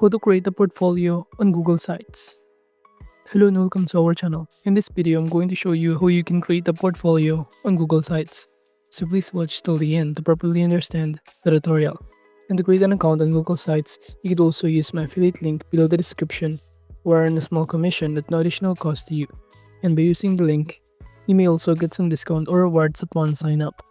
How to create a portfolio on Google Sites. Hello and welcome to our channel. In this video, I'm going to show you how you can create a portfolio on Google Sites. So please watch till the end to properly understand the tutorial. And to create an account on Google Sites, you could also use my affiliate link below the description or earn a small commission at no additional cost to you. And by using the link, you may also get some discount or rewards upon sign up.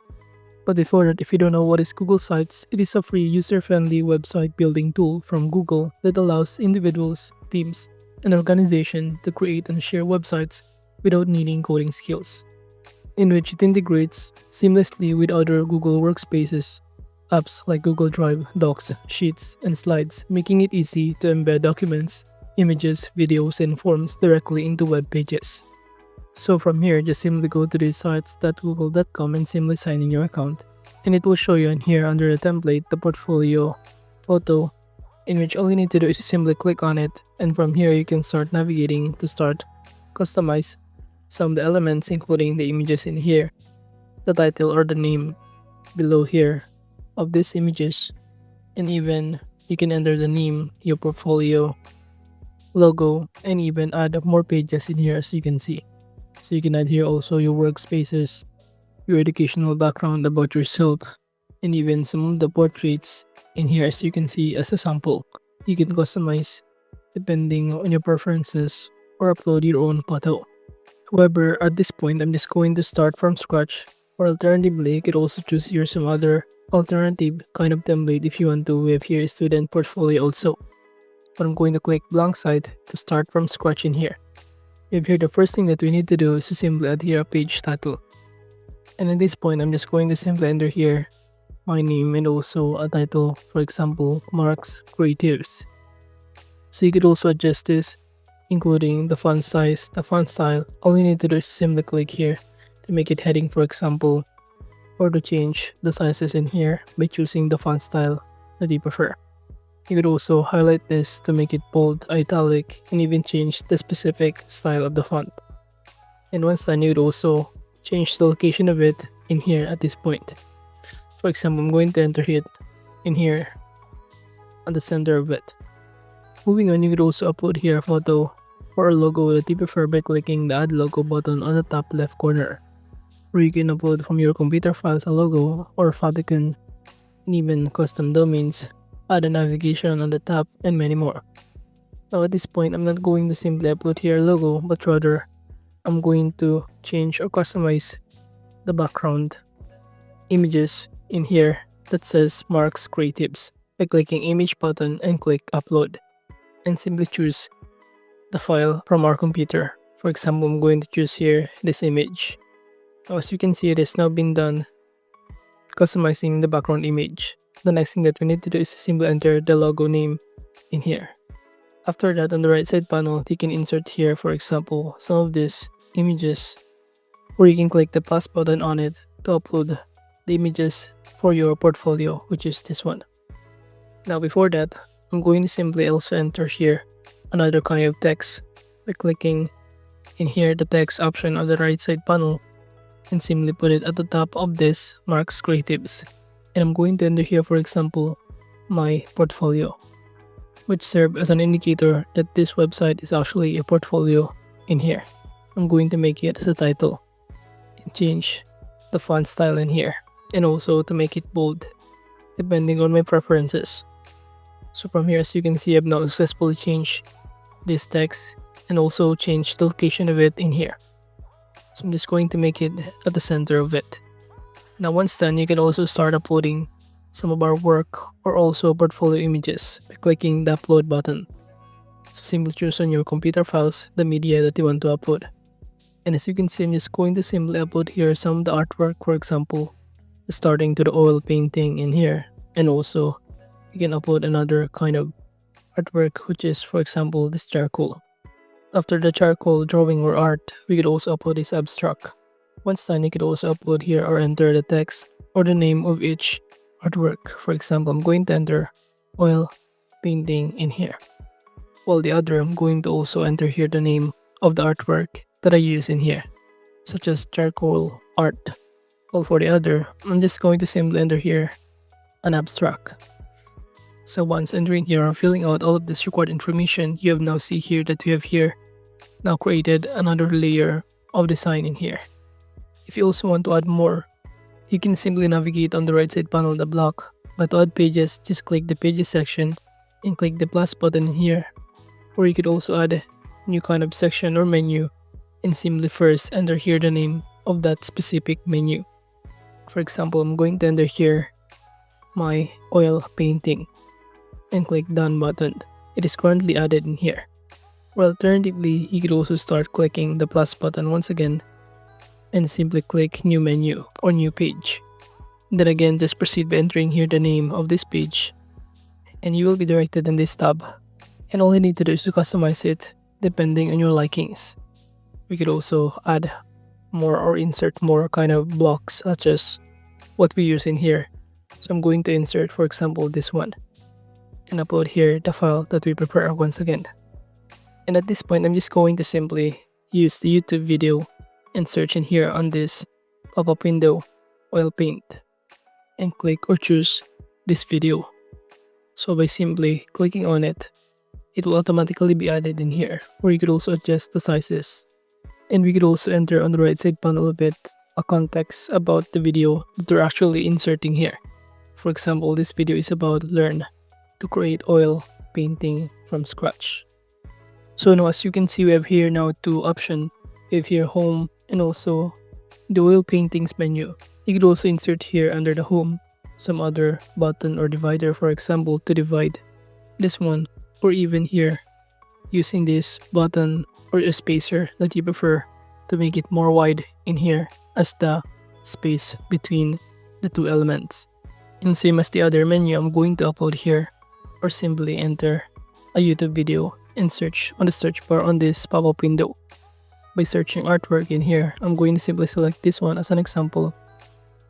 But before that, if you don't know what is Google Sites, it is a free user-friendly website building tool from Google that allows individuals, teams, and organizations to create and share websites without needing coding skills, in which it integrates seamlessly with other Google Workspaces apps like Google Drive, Docs, Sheets, and Slides, making it easy to embed documents, images, videos, and forms directly into web pages. So from here, just simply go to the sites.google.com and simply sign in your account. And it will show you in here under the template the portfolio photo, in which all you need to do is to simply click on it. And from here, you can start navigating to start customize some of the elements, including the images in here, the title or the name below here of these images, and even you can enter the name, your portfolio, logo, and even add more pages in here as you can see. So you can add here also your workspaces, your educational background about yourself, and even some of the portraits in here as you can see as a sample. You can customize depending on your preferences or upload your own photo. However, at this point, I'm just going to start from scratch, or alternatively, you could also choose here some other alternative kind of template if you want to have here a student portfolio also. But I'm going to click blank site to start from scratch in here. If here, the first thing that we need to do is to simply add here a page title. And at this point, I'm just going to simply enter here my name and also a title, for example, Mark's Creatives. So you could also adjust this, including the font size, the font style. All you need to do is simply click here to make it heading, for example, or to change the sizes in here by choosing the font style that you prefer. You could also highlight this to make it bold, italic, and even change the specific style of the font. And once done, you would also change the location of it in here at this point. For example, I'm going to enter it in here at the center of it. Moving on, you could also upload here a photo or a logo that you prefer by clicking the add logo button on the top left corner. Or you can upload from your computer files a logo or favicon, and even custom domains, add a navigation on the top, and many more. Now at this point, I'm not going to simply upload here a logo, but rather I'm going to change or customize the background images in here that says Mark's Creatives by clicking image button and click upload, and simply choose the file from our computer. For example, I'm going to choose here this image. Now as you can see, it has now been done customizing the background image. The next thing that we need to do is to simply enter the logo name in here. After that, on the right side panel, you can insert here, for example, some of these images, or you can click the plus button on it to upload the images for your portfolio, which is this one. Now before that, I'm going to simply also enter here another kind of text by clicking in here the text option on the right side panel and simply put it at the top of this Mark's Creatives. And I'm going to enter here, for example, my portfolio, which serves as an indicator that this website is actually a portfolio in here. I'm going to make it as a title and change the font style in here, and also to make it bold depending on my preferences. So from here, as you can see, I've now successfully changed this text and also changed the location of it in here. So I'm just going to make it at the center of it. Now once done, you can also start uploading some of our work or also portfolio images by clicking the upload button. So simply choose on your computer files the media that you want to upload. And as you can see, I'm just going to simply upload here some of the artwork, for example, starting to the oil painting in here. And also you can upload another kind of artwork, which is, for example, this charcoal. After the charcoal drawing or art, we could also upload this abstract. Once done, you could also upload here or enter the text or the name of each artwork. For example, I'm going to enter oil painting in here. While the other, I'm going to also enter here the name of the artwork that I use in here, such as charcoal art. While for the other, I'm just going to simply enter here an abstract. So once entering here or filling out all of this required information, you have now see here that we have here now created another layer of design in here. If you also want to add more, you can simply navigate on the right side panel the block. But to add pages, just click the pages section and click the plus button in here. Or you could also add a new kind of section or menu and simply first enter here the name of that specific menu. For example, I'm going to enter here my oil painting and click done button. It is currently added in here. Or alternatively, you could also start clicking the plus button once again and simply click new menu or new page. Then again, just proceed by entering here the name of this page and you will be directed in this tab. And all you need to do is to customize it depending on your likings. We could also add more or insert more kind of blocks such as what we use in here. So I'm going to insert, for example, this one and upload here the file that we prepare once again. And at this point, I'm just going to simply use the YouTube video and search in here on this pop-up window, oil paint, and click or choose this video. So by simply clicking on it, it will automatically be added in here, or you could also adjust the sizes. And we could also enter on the right side panel of it a context about the video that we're actually inserting here. For example, this video is about learn to create oil painting from scratch. So now as you can see, we have here now two options. We have here home and also the oil paintings menu. You could also insert here under the home some other button or divider, for example, to divide this one, or even here using this button or a spacer that you prefer to make it more wide in here as the space between the two elements. And same as the other menu, I'm going to upload here or simply enter a YouTube video and search on the search bar on this pop-up window. By searching artwork in here, I'm going to simply select this one as an example.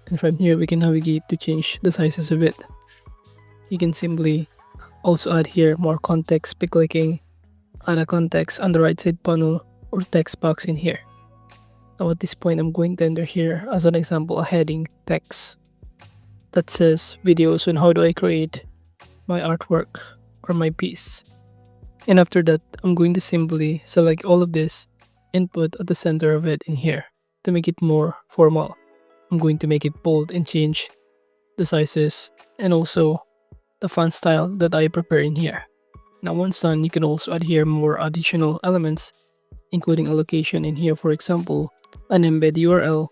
And from here, we can navigate to change the sizes of it. You can simply also add here more context by clicking add a context on the right side panel or text box in here. Now at this point, I'm going to enter here as an example a heading text that says videos on how do I create my artwork or my piece. And after that, I'm going to simply select all of this and put at the center of it in here to make it more formal. I'm going to make it bold and change the sizes and also the font style that I prepare in here. Now once done, you can also add here more additional elements, including a location in here, for example, an embed URL.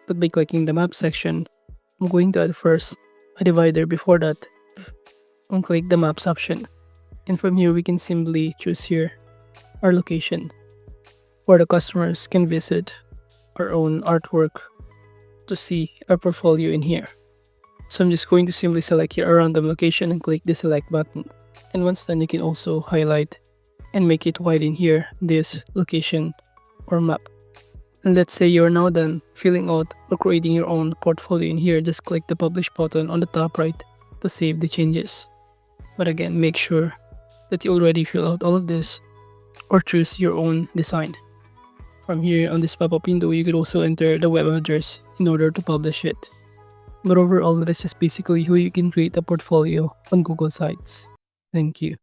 But by clicking the map section, I'm going to add first a divider before that and click the maps option. And from here, we can simply choose here our location where the customers can visit our own artwork to see our portfolio in here. So I'm just going to simply select here a random location and click the select button. And once done, you can also highlight and make it wide in here, this location or map. And let's say you're now done filling out or creating your own portfolio in here, just click the publish button on the top right to save the changes. But again, make sure that you already fill out all of this or choose your own design. From here on this pop-up window, you could also enter the web address in order to publish it. But overall, that is just basically how you can create a portfolio on Google Sites. Thank you.